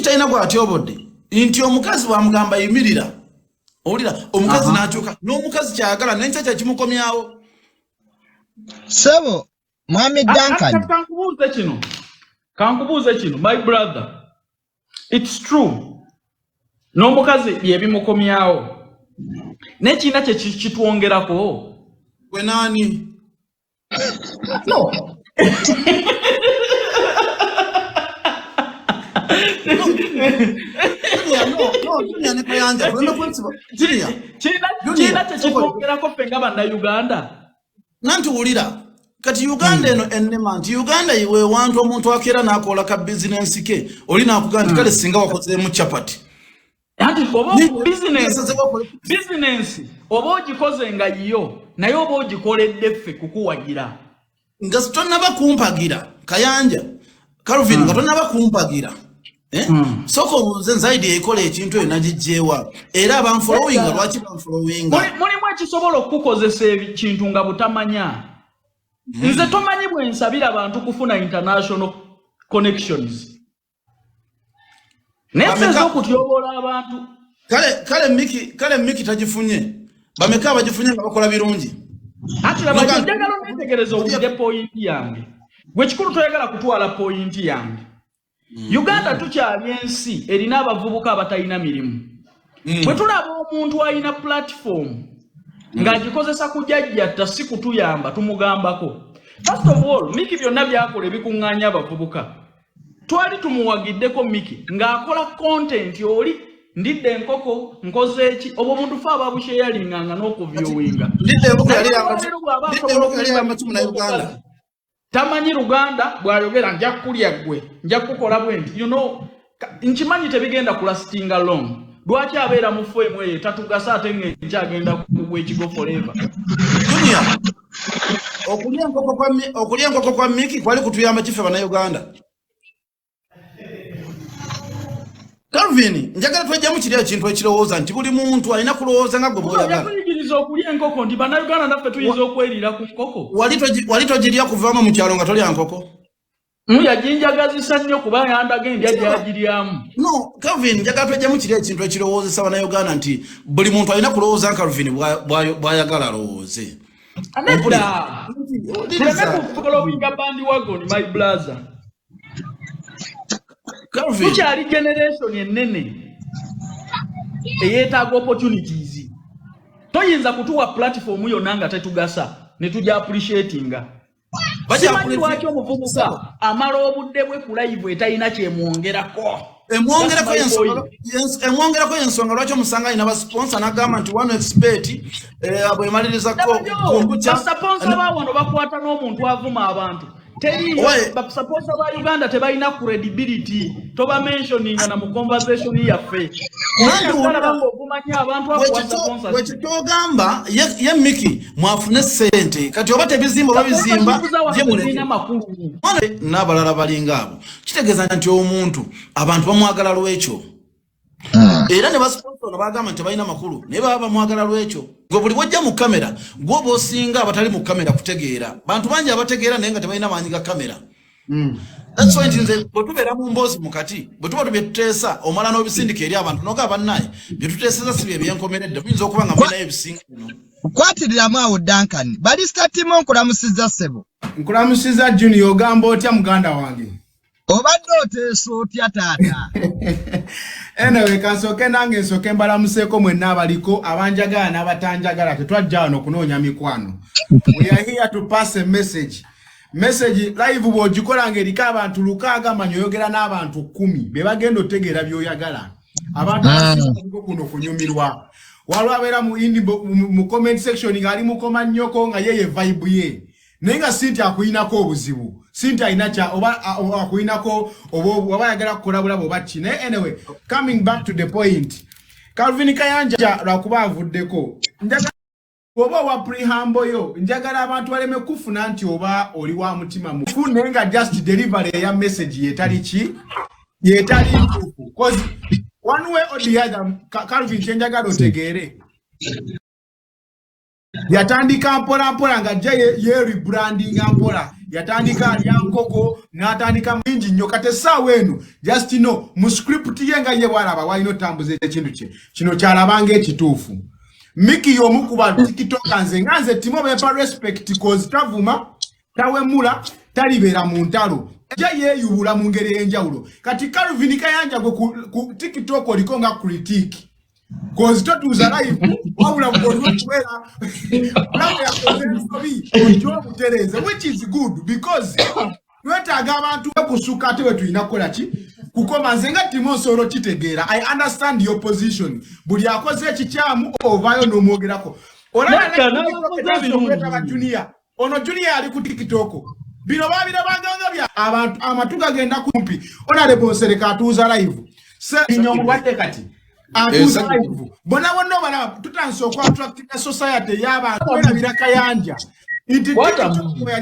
talina bw'atyobodde nti omukazi bw'amugamba yimirira owulira omukazi n'akyuka n'omukazi kyayagala n'enkya kye kimukomyawo. Sebo mwami Duncan kankubuuze kino my brother, it's true n'omukazi yebimukomyawo n'ekiina kye kitwongerako gwe naani? No. China chekitwongerako ffe nga bannayuganda. Nanti wulira kati Uganda eno ennema nti Uganda iwe wantu omuntu akera n'akola ka bizinensi ke oli n'akugamba nti kale singa wakozeemu chapati. Anti oba business oba ogikoze nga yiyo naye oba ogikoledde ffe kukuwagira. Nga tonnaba kumpagira Kayanja Calvin nga tonnaba kumpagira. Soko nze zaidi ekole ekintu eyo nagijjeewa era abanfollowinga lwaki banfollowinga mulimu ekisobola okukozesa ekintu nga butamanya. Nze tomanyi bwe nsabira abantu kufuna international connections. Nese okutyobola abantu. Kale Miki tagifunye. Bameka bagifunye nga bakola birungi. Ati la bajagala netegereza okuje point yange. Gwe kikulu toyagala kutwala point yange. Uganda tukyali ensi erina abavubuka abatalina mirimu. Bwe tulaba omuntu alina platform ng'agikozesa kujajjatta si kutuyamba tumugambako. First of all, Miki byonna byakola ebikuŋŋaanya abavubuka. Twali tumuwagiddeko Miki ng'akola content oli ndidde enkoko nkoze eki obo omuntu fa ababusheyaringanga n'okuvyowinga. Ndidde enkoko yali amacumu na Uganda. Tamanyi Luganda bw'ayogera nja kulya gwe nja kukola bwenti. You know, nkimanyi tebigenda kulastinga long. Lwaki abeera mu femu eyo tatugasa ate ng'ekyagenda kugwa ekigo forever. Dunia okulya enkoko kwa Miki kwali kutuyamba kife bannayuganda. Calvin njagala twejjamu kiri ekintu ekirowooza nti buli muntu alina kulowooza nga gwe bw'oyagala. Yakuyigiriza okulya enkoko nti bannayuganda naffe tuyinza okweriira ku nkoko. Wali togirya kuvamu mu kyalo nga tolya nkoko? Yajinjagazisa nnyo kuba yandaga endya gyagiryamu. No, Calvin njagala twejjamu kiri ekintu ekirowoozesa bannayuganda nti buli muntu alina kulowooza Calvin bw'ayagala alowooze. Anedda tuleme kufolowinga bandi wagon my brother. Calvin tukyali generation ennene eyeetaaga opportunities. Toyinza kutuwa platform yonna nga tetugasa ne tujja appreciatinga. Simanyi lwaki omuvubuka amala obudde bwe ku live etalina kyemwongerako. Emwongerako ensonga lwaki omusanga alina basponsor n'agamba nti wano expert bwemalirizako kombucha. Basponsor bawano bakwata n'omuntu avuma abantu. Basponsor ba Uganda tebalina credibility. Toba mentioning na mu conversation yaffe. Wekitogamba ye Miki mwafune sente kati oba tebizimba babizimba n'abalala balinga abo. Kitegeeza nti omuntu abantu bamwagala lwekyo. Era ne basponsor bagamba nti balina makulu naye baba bamwagala lwekyo. Gwe buli bwojja mu kamera gwoba osinga abatali mu kamera kutegeera. Bantu bangi abategeera naye nga tebalina maanyi ga kamera. That's why nze bwe tubeera mu mboozi mukati bwe tuba tubyetuteesa omala n'obisindika eri abantu n'ogamba naye bye tuteeseza si bye byenkomeredde tuyinza okuba nga mulinayo ebisinga bino. Kwatiriramu awo Duncan bali statimo nkulamusiza Sebo. Nkulamusiza Junior ogamba otya muganda wange. Obadde oteesa otya taata. Anyway kansooke nange nsooke mbalamuseeko mwenna abaliko abanjagala n'abatanjagala tetwajja wano kunoonya mikwano. We are here to pass a message. Message live bw'ogikola ng'eriko abantu 600 manyi oyogera n'abantu 10 be bagenda otegeera by'oyagala. Abantu abasinga kuno kunyumirwa. Waliwo abeera mu comment section ng'ali mukoma nnyoko nga yeye vibe ye. Naye nga Sinti akuyinako obuzibu. Sinti ayina kya oba akuyinako oba ayagala kukola bulabu oba ki. Naye anyway, coming back to the point. Calvin Kayanja lwakuba avuddeko. Oba wa preamble yo njagala abantu baleme kufuna nti oba oli wa mutima mu fune nga just delivery ya message yetali ki yetali mpufu cause one way or the other Calvin njagala otegeere yatandika mpola nga ye rebranding mpola yatandika yankoko n'atandika mingi nnyo kate saawa eno just know mu script ye nga ye bwalaba walina otambuza ekintu kye kino kyalabanga ekituufu Miki y'omu ku ba TikTok nze Timo bepa respect cause tavuma tawemula talibera mu ntalo ja yeeyubula mu ngeri enjawulo kati Calvin Kayanja ku TikTok oliko nga critique cause totuuza live wabula kuwera lawe ya kozensobi ojo mutereze which is good because twetaaga abantu okusuka ate we tulina kukola ki kukoma nze nga Timo Nsoro kitegeera I understand your position buli akoze ekikyamu ovaayo n'omwogerako olaba junior ono junior ali ku TikTok bino babirabanga bya abantu amatu gagenda kumpi Honorable Nsereka atuuza live se nyomu wate kati atuuza live bona wonno bala tutansoka attract society y'abantu erabira Kayanja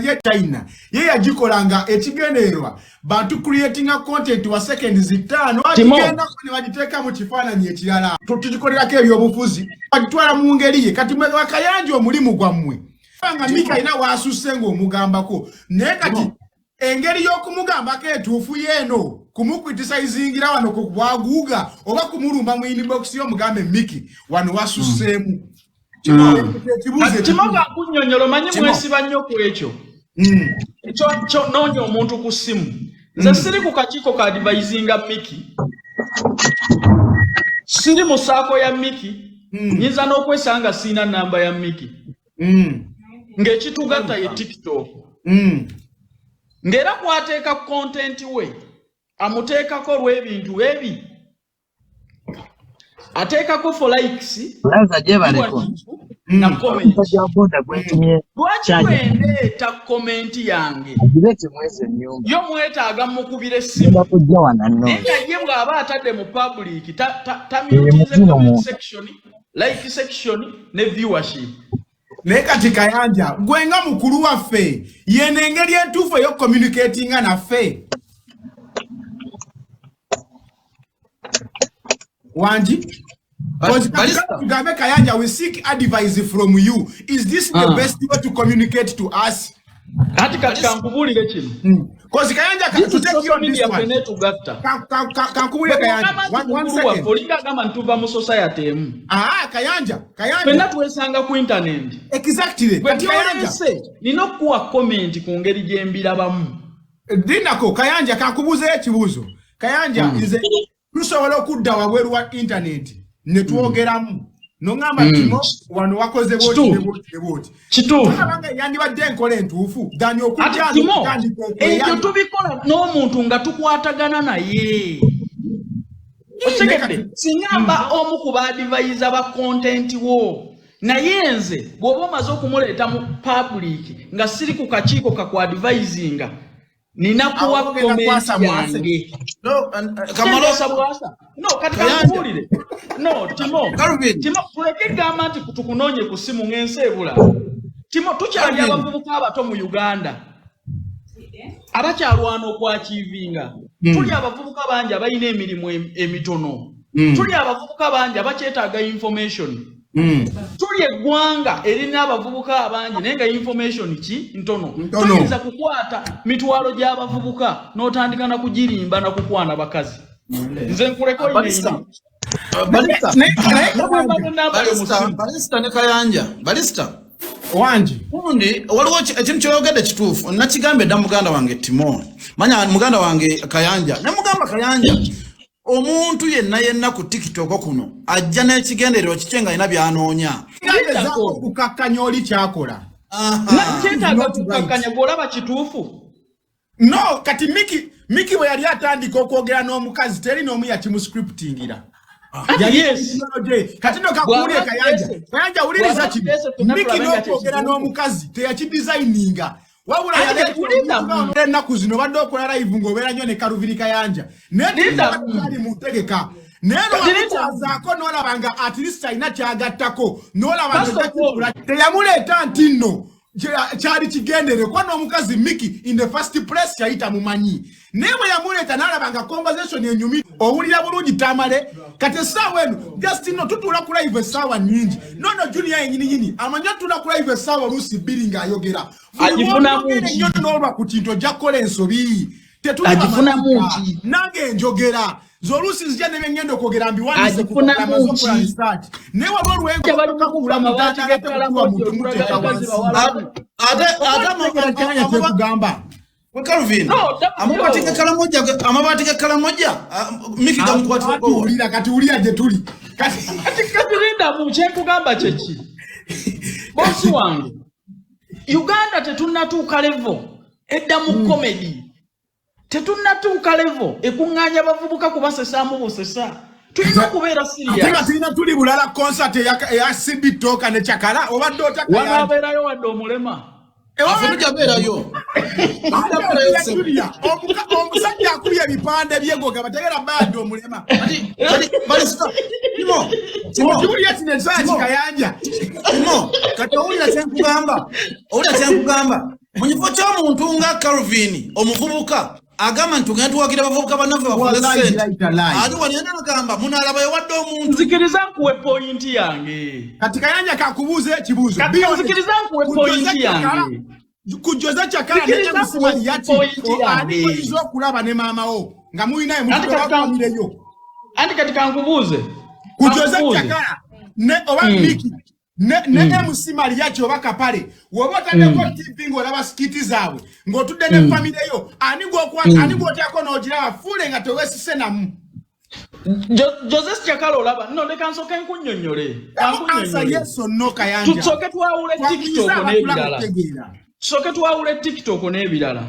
ya China ye yagikolanga ekigenderwa bantu creating a content wa seconds 5 agenda ne bagiteeka mu kifaananyi ekirala tutukolerako ebyobufuzi bagitwala mu ngeri ye kati mwe Kayanja omulimu gwammwe nga Mika ina waasusse ng'omugambako naye kati engeri y'okumugambako etuufu yeeno kumukriticizingira wano ku bwaguuga oba kumulumba mu inbox y'omugambe Miki wano wasusseemu Timo kunnyonnyolo manyi mwesiba nnyo ku ekyo ekyo noonya omuntu ku ssimu nze siri ku kakiiko ka advisinga Miki siri mu saako ya Miki nyinza n'okwesanga siina namba ya Miki ng'ekitugatta ye TikTok ng'era kwateeka content we amuteekako olw'ebintu ebi ateekako for likes na comment lwaki wendeeta comment yange yo mwetaaga mukubira essimu naye nga ye bw'aba atadde mu public tamyutize comment section like section ne viewership naye kati Kayanja gwenga mukulu waffe yene engeri entuufu eyo communicating naffe Wanji Tugambe Kayanja, we seek advice from you. Is this the best way to communicate to us? Hati katika nkubulire kino. Cause Kayanja to take you on this one. Kankubulire Kayanja. One second. Polinga kama ntuva mu society emu. Kayanja. Pena tuwesanga ku internet. Exactly. Kayanja. Nino kuwa comment ku ngeri gye mbirabamu. Dinako Kayanja kankubuze ekibuzo. Kayanja is a tusobola okudda wabweru wa internet ne twogeramu nongamba Timo wano wakoze boti kituufu abanga yandibadde enkola entuufu dani okujja ekyo tubikola n'omuntu nga tukwatagana naye otegedde sinyamba omu ku baadivaiza ba content wo naye nze bw'oba omaze okumuleeta mu public nga siri ku kakiiko kakwadvisinga nina kuwa comment yange kamalosa bwasa no katika kubulire no Timo kuleke gamba nti tukunonye ku simu ngense ebula Timo tukyali abavubuka abato mu Uganda abakyalwana okwachivinga tuli abavubuka bangi abayina emirimu emitono tuli abavubuka bangi abakyetaaga information tuli eggwanga erina abavubuka abangi naye nga information ki ntono tuyinza kukwata mitwalo gy'abavubuka n'otandika na kugirimba na kukwana bakazi nze nkuleko balista ne Kayanja balista wanji undi waliwo ekintu kyoyogedde kituufu nakigambe dda muganda wange Timo manya muganda wange Kayanja ne mugamba Kayanja omuntu yenna ku TikTok kuno ajja n'ekigenderero kikyenga ina byanoonya kukakkanya oli kyakola kyetaaga kukakkanya bw'olaba kituufu no kati Miki bwe yali atandika okwogera n'omukazi teri n'omu yakimuscriptingira kati no kakuulire Kayanja wuliriza kino Miki n'okwogera n'omukazi teyakidesigninga wabula yali ennaku zino badde okola live ng'obeera nnyo ne Kaluviri Kayanja naye mutegeka neerwazaako n'olabanga at least alina kyagattako n'olabanga teyamuleeta nti nno kyali kigendere kuba n'omukazi Miki in the first place yayita mumanyi newe yamuleta nalabanga conversation enyumi owulira bulungi Tamale kati sawa eno just no tutula ku live sawa nyingi nono junior yenyini amanya tula ku live sawa lusi bilinga ayogera ajifuna muki nyono ku kinto jakole ensobi ajifuna muki nange njogera zolusi zija ne ngendo kogera mbi wani se ajifuna muki newe bolwengo bali kukula mabati gekala moto muteka wansi ate kanya kugamba Calvin amabati gekala moja Miki gamkwatira ko ulira kati ulia je tuli kati linda mu kyekugamba kyeki bosi wange Uganda tetunnatuuka level edda mu comedy tetunnatuuka level ekunganya bavubuka kubasesaamu busesa tulina kubeera serious ate tulina tuli bulala concert ya CB Toka ne Chakala obadde otaka wanabeerayo wadde omulema afuja beerayo omusajja akubye ebipande byegoga bategera badde omulema Juliet ne Zachi Kayanja kati owulira kyenkugamba mu kifo ky'omuntu nga Calvin omuvubuka agamba nti tugenda tuwagira abavubuka bannaffe bafune ssente ate walienda nagamba munalabayo wadde omuntu nzikiriza nkuwe point yange kati Kayanja kakubuuza ekibuuzo nzikiriza nkuwe point yange kujoza Chakala ne Musimali yati ani okulaba ne maama wo nga muyinaye mutumireyo andi kati kankubuuze kujoza Chakala ne oba Miki ne Musimali yati oba Kapale woba tandeko TV ngolaba skiti zaabwe ng'otudde ne family yo ani gwotyako n'ogiraba fule nga tewesise namu Joseph Chakala olaba no leka nsoke nkunnyonnyole yes or no Kayanja tusoke twawule TikTok n'ebirala soke twawule TikTok n'ebirala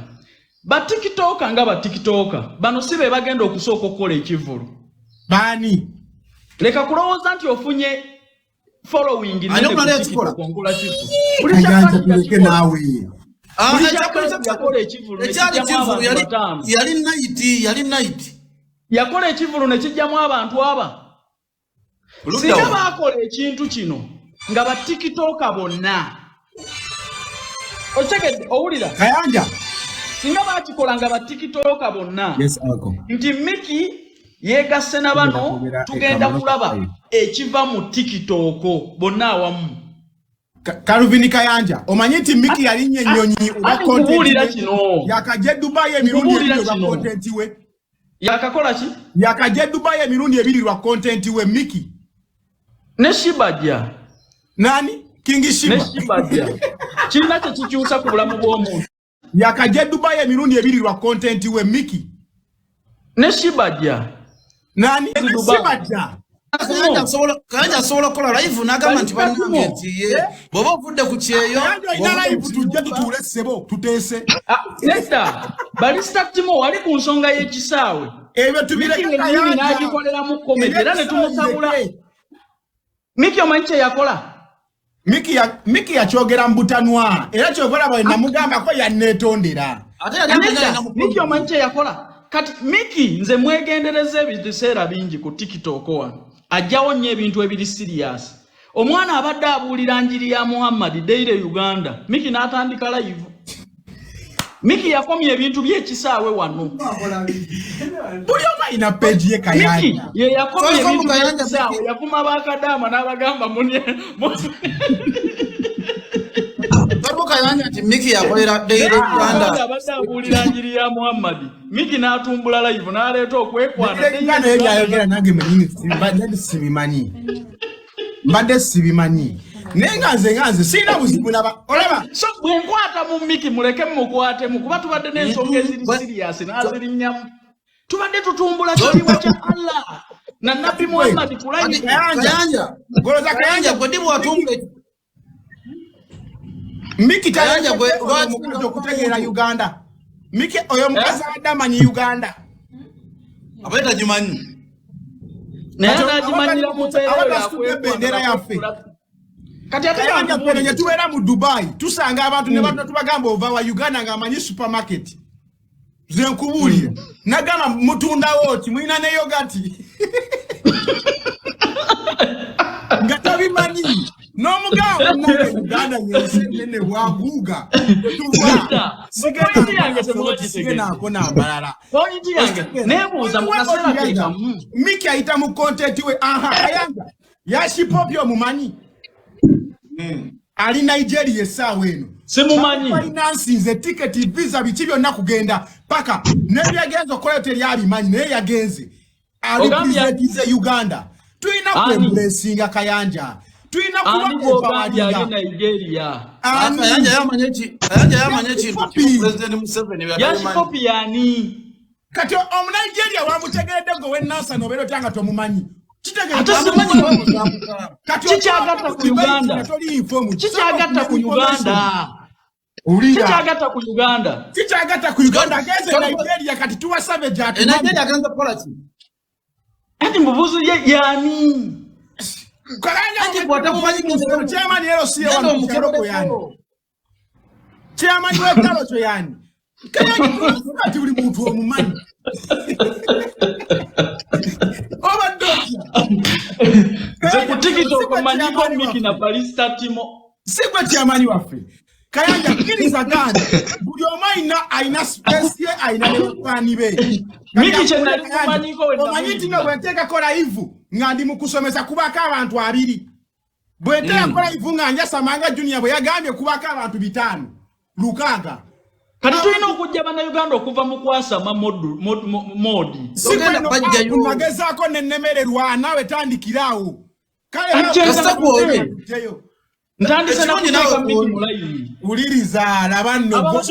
ba TikTok nga ba TikTok bano sibe bagenda okusooka okukola ekivulu bani leka kulowooza nti ofunye following ne TikTok ongola kivu Kayanja tuleke nawe yali night yakola ekivulu ne kijjamu abantu aba singa baakola ekintu kino nga ba TikTok bonna ochegedde owulira Kayanja singa baakikola nga ba TikTok bonna nti Miki yegasse na bano tugenda kulaba ekiva mu TikTok bonna awamu Calvin Kayanja omanyi nti Miki yalinnya ennyonyi oba content kino yakajja Dubai emirundi ebiri lwa content we yakakola ki yakajja Dubai emirundi ebiri lwa content we Miki ne Shibajja nani King Shiba ne Shibajja kirina kye kikyusa ku bulamu bw'omuntu yakajja Dubai emirundi ebiri lwa content we Miki ne Shibajja nani Shibajja Kayanja asobola kola live nagamba nti banange nti boba ovudde ku kyeyo ina live tujja tutule sebo tuteese nesta balista timo wali ku nsonga y'ekisaawe ebyo tubireke Kayanja n'agikolera mu comedy era ne tumusabula Miki omanyi yakola Miki yakyogera mbutanwa era kyokola bwe namugamba ko yanneetondera Miki omanyi yakola kati Miki nze mwegendereza ebiseera bingi ku TikTok wano ajjawo nnyo ebintu ebiri serious omwana abadde abuulira njiri ya Muhammad Daily Uganda Miki n'atandika live Miki yakomye ebintu by'ekisaawe wano buli omu alina page ye Kayanja Miki ye yakomye ebintu by'ekisaawe yavuma bakadaama n'abagamba Kayanja nti Miki yakolera Daily Uganda abadde abuulira njiri ya Muhammad Miki n'atumbula live n'aleeta okwekwana ngano ebyo ayogera nange mwenyini mbadde sibimanyi nenganze sirina buzibu naba olaba so bwenkwata mu Miki muleke mukwate mukuba tubadde n'ensonga eziri serious n'azirinnyamu tubadde tutumbula kitiibwa kya Allah na Nabi Muhammad kulayi Kayanja goloza Kayanja gwe ndi bwatumbula Miki Kayanja gwe lwaki okutegeera Uganda Miki oyo mukazi adamanyi Uganda abaita jimanyi naye n'agimanyira mu bendera yaffe kati ate Kayanja kwenye tubeera mu Dubai tusanga abantu ne batatu bagamba ova wa Uganda ng'amanyi supermarket nze nkubuulira nagamba mutundawo ki mulina ne yogati nga tabimanyi No mugabo nange Uganda nyesene waguga. Sigena kona mbalala. Point yange nebuuza mukasera kega. Miki aita mu content we Kayanja. Yashipopyo mumanyi. Ali Nigeria esawa eno. Simumanyi. Finances ticket visa bichibyo nakugenda paka nebyagenzo koyote lyali manyi naye yagenze. Ali bize Uganda. Tuina kwemblessinga Kayanja. Tuina kuba Nigeria. Kayanja yamanyechi President Museveni yashikopi yani. Kati Nigeria wamutegedde ngo we NASA nobero tanga tomumanyi. Chichagata ku Uganda. Chichagata ku Uganda. Chichagata ku Uganda. Chichagata ku Uganda geze Nigeria kati tuwa savage ati. Nigeria ganza policy. Ati mbubuzu yani. Kayanja ati bwatakumanyi kusema chairman yero siye wa mukero yani. Chairman wetalo cho yani. Kayanja ati uli muntu omumanyi. TikTok maniko miki na barista timo. Sigwa chairman wafe. Kayanja kiriza gani? Buli omaina aina space ye aina lebani be. Miki chenali maniko we. Omanyiti no bweteka kola ivu ngandi mukusomesa kubaka abantu abiri. Bweteka kola ivu nganja samanga junior bwe yagambye kubaka abantu bitano. Lukaga. Kati tulina okujja bana Uganda okuva mu kwasama modi. Sigenda bajja yo. Magezako nennemererwa nawe tandikirawo. Kale ntandise na kuteeka miki mulaini. Uliriza labanno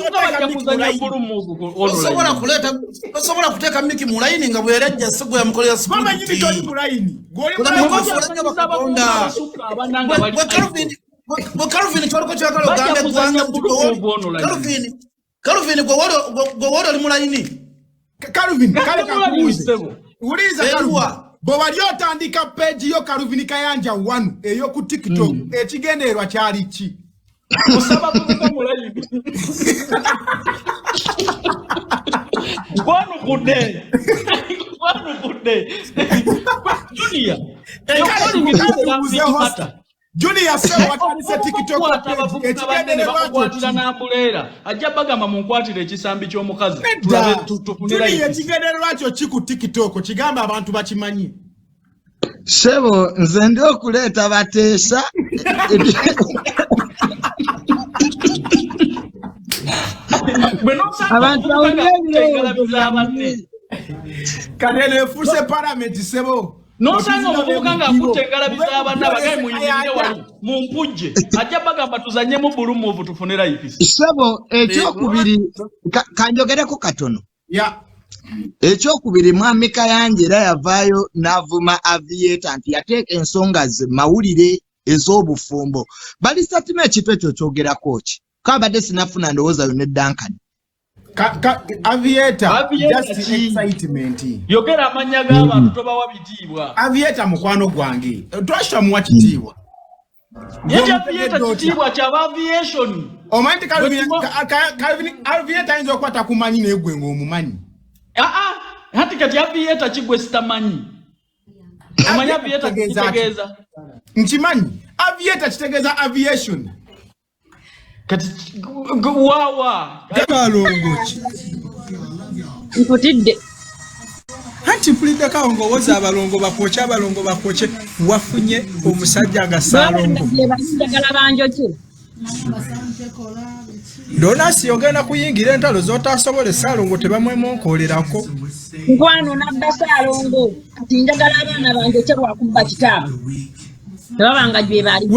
osobola kuteeka miki mulaini nga bwerejja sigwe yamukolera sipo. Mama nyini toli mulaini. Calvin choroko chakalo ganda gwanga Calvin go wolo li mulaini. Calvin kale kakuuze. Uliza Calvin. Bo wali otandika page yo Calvin Kayanja 1 eyo ku TikTok ekigenderwa kyali ki. Osaba kuvuga mulaini. Kwanu kude. Junior. Junior said what is a TikTok page ekigenderwa na ambulera ajja bagamba munkwatire ekisambi ky'omukazi tulabe tufunira iki ekigenderwa kyo kiku TikTok kigamba abantu bakimanyi. Sebo nze ndi okuleeta bateesa abantu kanene fuse parliament sebo. No sanga omuvubuka ng'akutte engalabiza abaana bagaye muyingire wali mu mpujje ajja bagamba tuzanye mu bulu move tufunira ipisi. Sebo ekyokubiri kanjogereko katono. Ya. Ekyokubiri mwami Kayanja era yavaayo n'avuma aviator nti yateeka ensonga ze mawulire ez'obufumbo. Balista ttima ekito ekyo kyogerako ki? Kabadde sinafuna ndowooza yo ne Duncan. Aviator just excitement. Yogera amanya g'abantu tobawa bitiibwa. Aviator mukwano gwange. Twasha muwa kitiibwa. Yeti aviator kitiibwa kyaba aviation. Omanyi Calvin aviator ayinza okukwata kumanyi n'egwe ng'omumanyi. Hati kati aviator kigwe sitamanyi. Omanyi aviator kitegeeza. Nkimanyi. Aviator kitegeeza aviation. Kati wawa kalongoki mputidde hanti mpulidde kawo ng'owooza abalongo bakwoce wafunye omusajja agasalongo njagala banjoki Donasi ogenda kuyingira entalo z'otasobola Saalongo tebamwemonkolerako nkwano nabba Saalongo kati njagala abaana bange kyebwakuba kitaabu babanga gye bali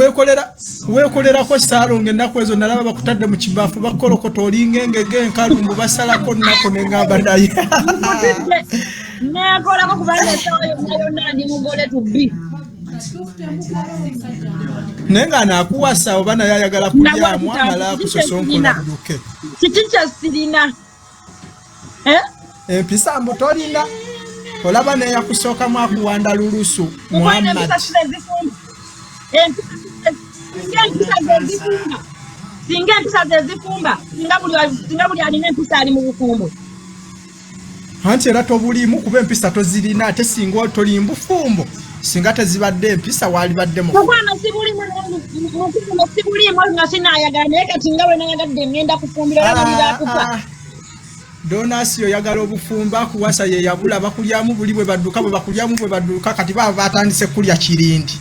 wekolerako Saalongo ennaku ezo nalaba bakutadde mu kibaafu bakolokota olingengege enkalumbu basalako nnako nengamba naye nekolako kubanga esawa yonna ndi mugole tubbi nenga nakuwasa oba naye ayagala kulyamu amala akusosonkola buluke kiki kyasirina empisa mbu tolina olaba neyakusookamu akuwanda lulusu Muhammad singa empisa zezifumba singa buli alina empisa ali mu bufumbo anti era tobulimu kuba empisa tozirina ate singa toli mbufumbo singa tezibadde empisa wali badde mu Mwana sibuli mwana sina ayagana kati ngawe nayagadde ngenda kufumbira yamulira kufa. Donasi oyagala obufumba kuwasa ye yabula bakulyamu buli bwe badduka bwe bakulyamu bwe badduka kati baba batandise kulya kirindi.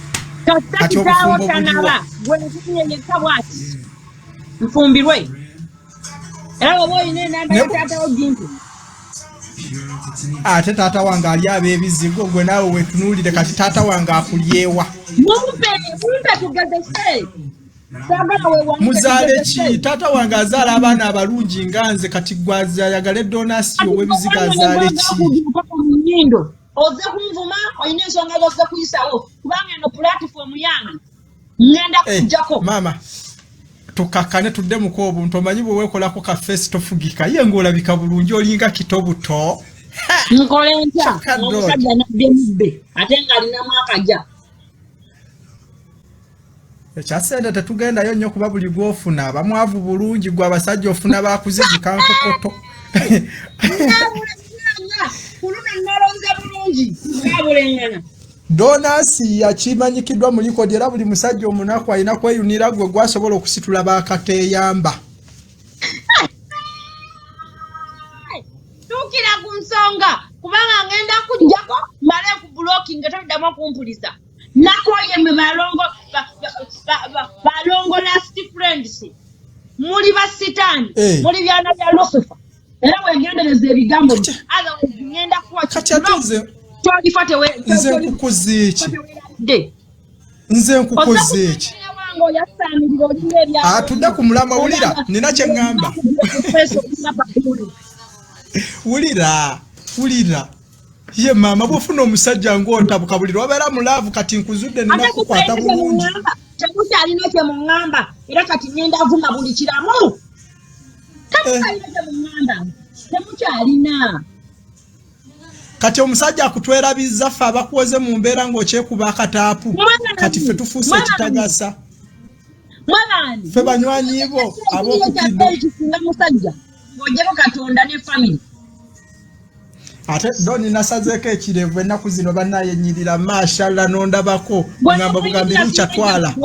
Kati obufumbo buliwa. Gwe nsinye kabwati. Mfumbirwe. Era boyi nenda tata ogintu. Ate tata wange ali abebizigo gwe nawe wetunulire kati tata wange akulyewa. Mumpe tugeze Muzale ki tata wange azaala abaana abalungi nganze kati gwaza yagale donasi owebiziga azale ki. Oze kumvuma oyine ensonga zose kuyisawo kubanga eno platform yange ngenda kujjako. Mama tukakane tudde muko obuntu omanyi bwe wekolako ka face tofugika ye ngolabika bulungi olinga kitobuto. Nkole ntya omusajja nadde mubbe ate nga alina mwakaja. Ekyasente tetugendayo nnyo kuba buli gwofuna abamwavu bulungi gwe abasajja ofuna bakuzizika nkokoto. Donasi yakimanyikiddwa mu likodi era buli musajja omunaku alina kweyunira gwe gwasobola okusitula bakateyamba. Tukira ku nsonga kubanga ngenda kujjako male ku blocking toddamu kumpulisa. Nakoye me balongo last friends. Muli basitani, muli byana bya Lucifer. Era wegendereza ebigambo otherwise ngenda kuwa katize twalifate we nze nkukozeki atudde ku mulama wulira nina kye ngamba wulira ye mama bwofuna omusajja ng'ontabuka buli lwabeera mulaavu kati nkuzudde nina kukwata bulungi temukyalina kye muŋŋamba era kati ngenda avuma buli kiramu temukyalina kati omusajja akutwerabizza ffe abakuwoze mu mbeera ng'okyekuba akataapu kati ffe tufuuse ekitagasa ffe banywanyi bo ab'okukidde musajja ng'ogyeko Katonda ne family. Ate doni nasazeeko ekirevu ennaku zino bannayenyirira mashallah nondabako ngamba bugambi lukyatwala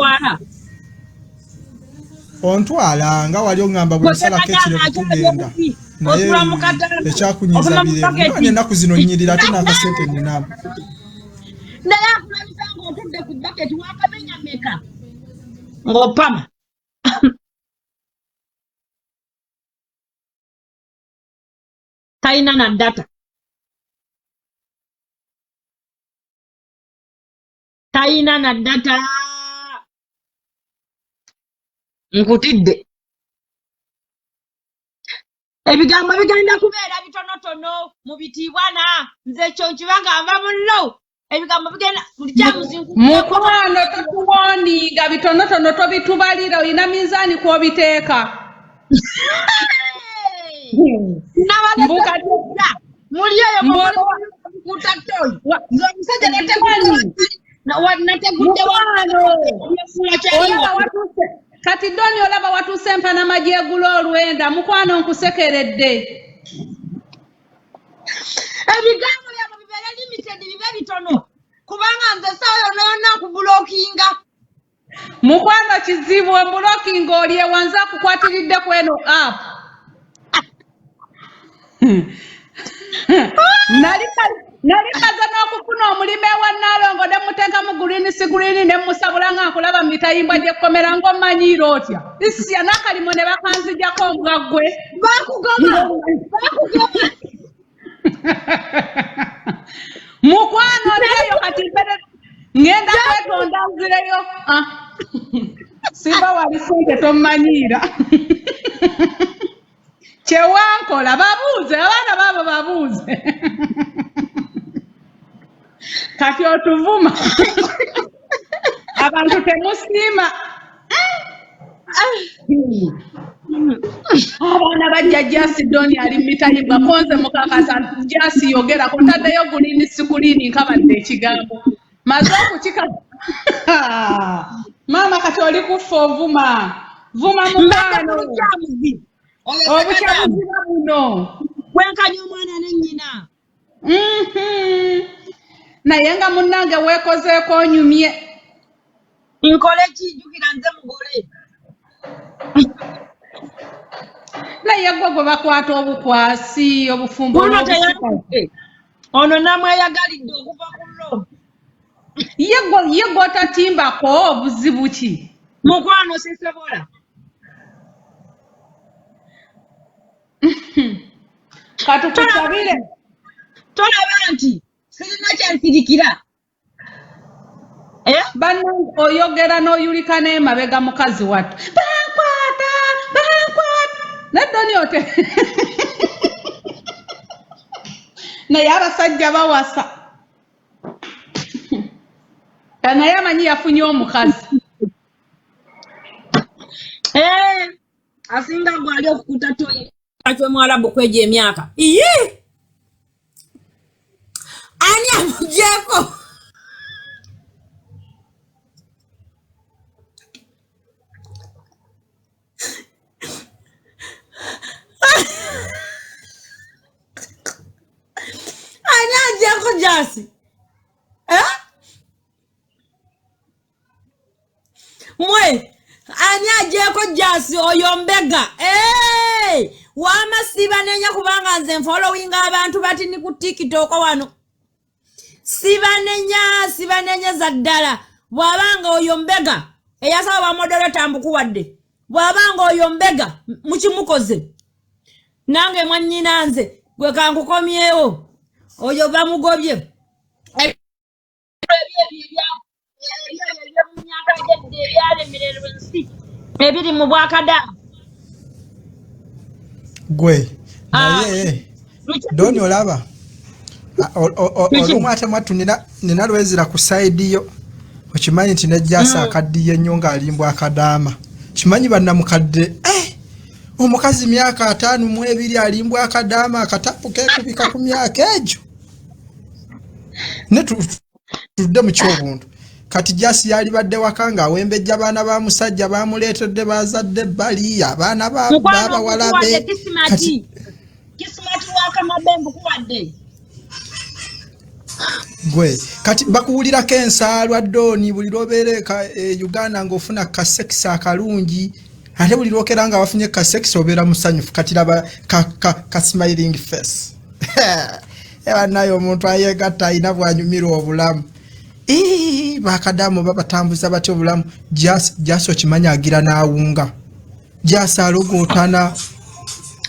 ontwala nga wali ongamba bwe nsalako ekirevu tugenda naye ekyakunyiza birevu ennaku zino nyirira ate n'akasente ninamu naye akulabisa ng'otudde ku baketi wakamenya meka ng'opama talina na data. Taina na data nkutidde ebigambo bigenda kubeera bitonotono mu bitiibwana nze kyo nkibagamba munno ebigambo bigenda buli kyamuzinkuku mukwano tukuwoniga bitonotono tobitubalira olina minzaani kw'obiteeka nabaleka muli oyo mutatoyi nze omusajja nategudde kati doni olaba watuuse empana majeegulo olwenda mukwano nkusekeredde ebigambo byabo bibeera limited bibe bitono kubanga nze sawa yonna kubulokinga mukwano kizibu embulokinga oli ewanze akukwatiridde ku eno app nali kaza n'okufuna omulimu ewa Nalongo ne muteekamu guliini si guliini ne musabula nga nkulaba mu mitayimbwa gy'ekkomera ng'omanyiira otya isya n'akalimo ne bakanzijjako nga ggwe bakugoma mukwano olieyo kati ngenda kwetonda nzireyo simba wali sente tomanyiira kyewankola babuuze abaana baabo babuuze kati otuvuma abantu temusiima abaana bajja jasi doni ali mitayibwa konze mukakasa jasi yogerako ntaddeyo guliini sikuliini nkabadde ekigambo maze okukika maama kati oli kufa ovuma vuma mukwano obukyamuziba buno wenkanya omwana ne nnyina naye nga munnange weekozeeko onyumye. Nkole kijjukira nze mugole. Naye gwe gwe bakwata obukwasi obufumbo olw'obusika. Ono namweyagalidde okuva ku lo. Ye gw'otatimbako buzibu ki? Mukwano sisobola. Katukusabire. Tolaba nti sirina kyensirikira. Bannange oyogera n'oyulika n'emabega mukazi wattu. Bankwata! Neddoni ote. Naye abasajja bawasa. Naye amanyi yafunye omukazi. Asinga gwali okukuta toyi. Akwe mwalabu kweje emyaka. Iye! Ani amujeko? Ani ajeko jasi? Mwe, ani ajeko jasi oyombega? Wama sibanenya kubanga nze following abantu bati ni ku TikTok wano. Sibanenya za ddala. Bwabanga oyombega eyasaba moderator mbukuwadde. Bwabanga oyombega mukimukoze. Nange mwanyina nze gwe kankukomyewo. Oyo bamugobye. Ebiri mu bwakada. Gwe naye doni olaba olumwate mwatu nina lwezira ku side yo okimanyi nti nejjasa akaddiye nnyo ng'alimbwa akadaama kimanyi bannamukadde omukazi myaka 5 mu 2 alimbwa akadaama akatapu kekubika ku myaka egyo ne tudde mu kyobuntu kati jasi yali badde wakanga awembejja abaana ba musajja bamuleetedde bazadde bali abaana baba walabe kati kisimati wakamabembu kuwadde gwe kati bakuwulirako ensaalwa doni buli lwobeereka Uganda ng'ofuna kasekisa akalungi ate buli lwokera nga wafunye kasekisa obeera musanyufu kati laba ka smiling face nayo omuntu ayeegatta alina bwanyumirwa obulamu bakadamu babatambuza batyo obulamu jasi okimanya agira n'awunga jasi alogootana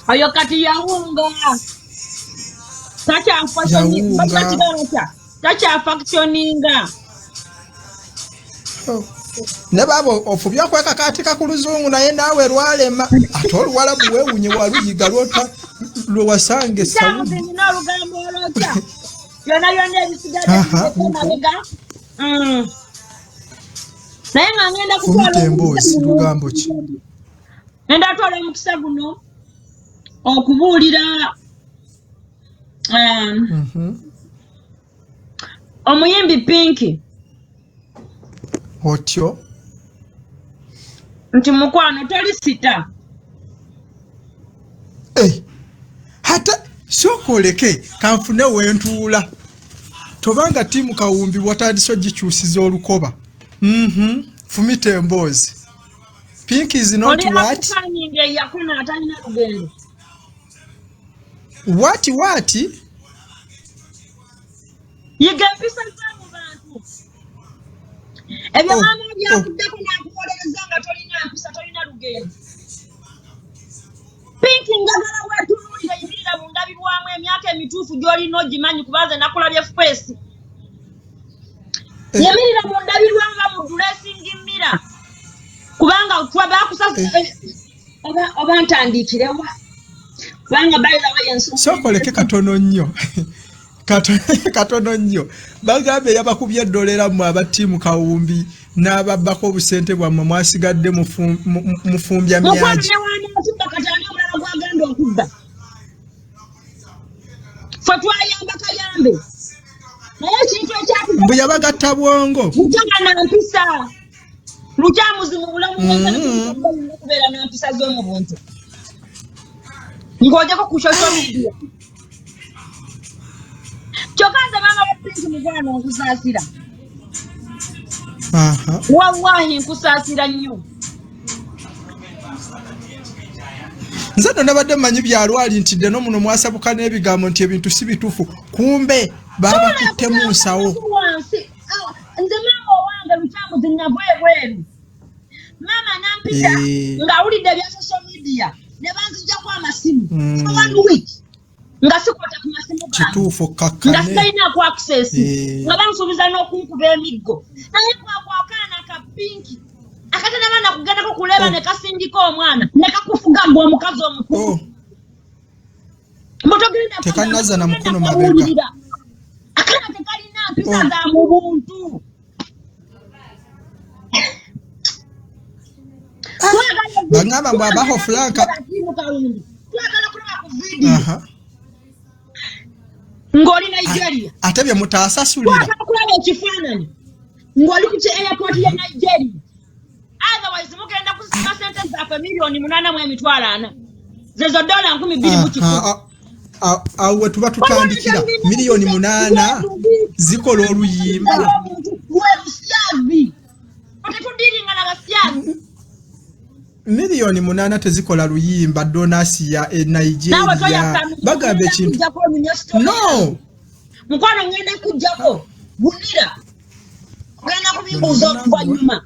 oyo kati yawunga takyafactioninga ne baba ofubya okwekakaatika ku luzungu naye naawe lwalema ate oluwalabu weewunye waluyiga lwewasange esawudi n'olugambo olwokya yona ebisigadde naye nga ngenda kutwala Emboozi lugambo ki ngenda atwala omukisa guno okubuulira omuyimbi Pinki otyo nti mukwano toli sita hata sokoleke kanfune wentuula tobanga timu kawumbi watandise ogikyusiza olukoba fumita Emboozi Pinki is not what yiga mpisa zangu bantu ebyo mama byakuddeko nakuwolereza nga tolina mpisa tolina lugendo Pinki njagala wetunuulire yibirira mu ndabirwamu emyaka emituufu gy'olina ogimanyi kubanze nakulabye face yibirira mu ndabirwamu nga mu dressing mirror kubanga bakusasa oba ntandiikirewa kubanga bayira wayensu sokoleke katono nnyo katono nnyo bagambe yabakubye eddolera mu abatiimu kawumbi n'ababbako obusente bwammwe mwasigadde mufumbya myagi fe twayamba kayambe naye ekintu mbu yabagatta bwongo mutanga nampisa lukyamuzi mu bulamu kubeera nampisa z'omu buntu ng'ojeko ku social media kyokka nze mama pinki mugwano nkusasira. Aha. Wallahi nkusasira nnyo. Nze nabadde mmanyi byalwali nti deno muno mwasabuka n'ebigambo nti ebintu si bituufu. Kumbe baba kuttemu nsawo. Nze mama owange lukyamu zinnavwebweru. Mama nampita ng'awulidde ebya social media ne banzijjako amasimu. For 1 week. Nga sikwata ku masimu gange. Kituufu kakkane. Nga sitayinaako access. Nga bansuubiza n'okunkuba emiggo. Naye kwakaana ka pinki. Akati n'abaana kugendako kuleba ne kasindika omwana ne kakufuga ng'omukazi omukulu. Mbotogenda tekannaza na mukono mabega. Akana tekalina mpisa za mu buntu. Bangamba mbabaho flanka. Twagala kulaba ku video. Ngoli Nigeria. Ate bye mutaasasulira. Twagala kulaba ekifaananyi. Ngoli ku airport ya Nigeria. Otherwise mugenda kusima sente za milioni 8 mu emitwalo 4. Zezo dola 12 mu kiko. Awe tuba tutandikira milioni 8 zikola oluyimba. Milioni 8 tezikola luyimba donasi ya Nigeria. Bagambe kintu. No. Mukwano ngenda kujjako. Bunira. Ngenda kubibuuza okuva nyuma.